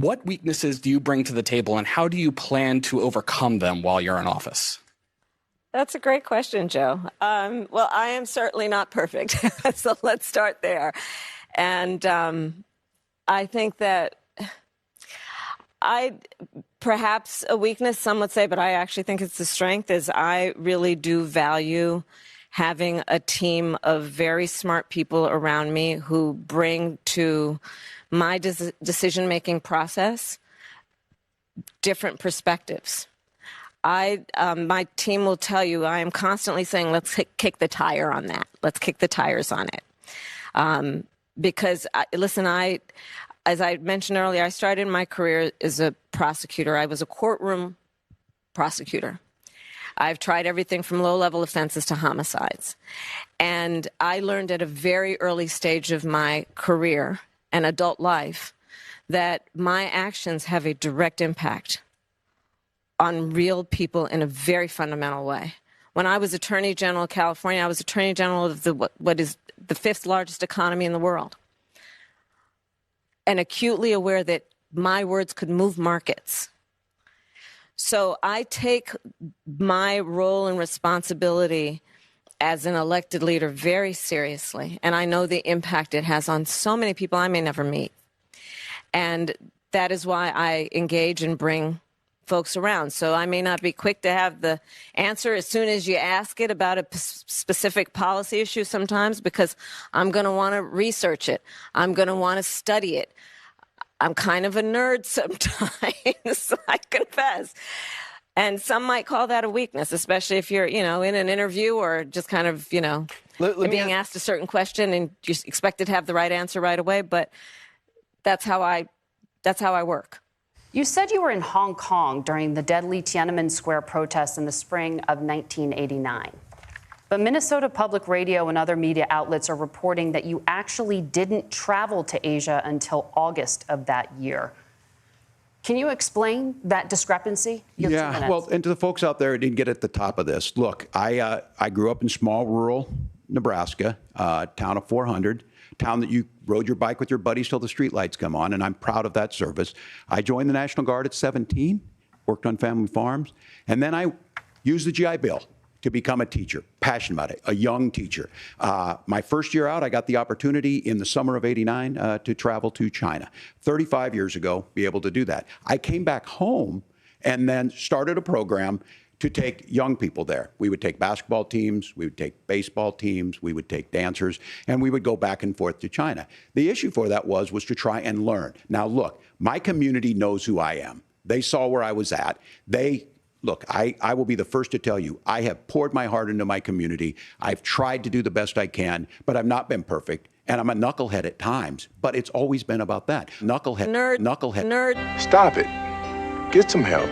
What weaknesses do you bring to the table, and how do you plan to overcome them while you're in office? That's a great question, Joe. Well, I am certainly not perfect, so let's start there. And I think that perhaps a weakness, some would say, but I actually think it's a strength, is I really do value having a team of very smart people around me who bring to my decision-making process different perspectives. My team will tell you, I am constantly saying, let's kick the tire on that. Let's kick the tires on it. Because, as I mentioned earlier, I started my career as a prosecutor. I was a courtroom prosecutor. I've tried everything from low-level offenses to homicides. And I learned at a very early stage of my career and adult life that my actions have a direct impact on real people in a very fundamental way. When I was Attorney General of California, I was Attorney General of what is the fifth largest economy in the world, and acutely aware that my words could move markets. So I take my role and responsibility as an elected leader very seriously, and I know the impact it has on so many people I may never meet. And that is why I engage and bring folks around. So I may not be quick to have the answer as soon as you ask it about a specific policy issue sometimes, because I'm going to want to research it. I'm going to want to study it. I'm kind of a nerd sometimes, I confess. And some might call that a weakness, especially if you're, in an interview or just kind of, being asked a certain question and you expected to have the right answer right away. But that's how I work. You said you were in Hong Kong during the deadly Tiananmen Square protests in the spring of 1989. But Minnesota Public Radio and other media outlets are reporting that you actually didn't travel to Asia until August of that year. Can you explain that discrepancy? Yeah, well, and to the folks out there who didn't get at the top of this, look, I grew up in small rural Nebraska, town of 400, town that you rode your bike with your buddies till the streetlights come on, and I'm proud of that service. I joined the National Guard at 17, worked on family farms, and then I used the GI Bill to become a teacher, passionate about it, a young teacher. My first year out, I got the opportunity in the summer of '89 to travel to China. 35 years ago, be able to do that. I came back home and then started a program to take young people there. We would take basketball teams, we would take baseball teams, we would take dancers, and we would go back and forth to China. The issue for that was to try and learn. Now, look, my community knows who I am. They saw where I was at. Look, I will be the first to tell you, I have poured my heart into my community. I've tried to do the best I can, but I've not been perfect. And I'm a knucklehead at times, but it's always been about that. Knucklehead. Nerd. Knucklehead. Nerd. Stop it. Get some help.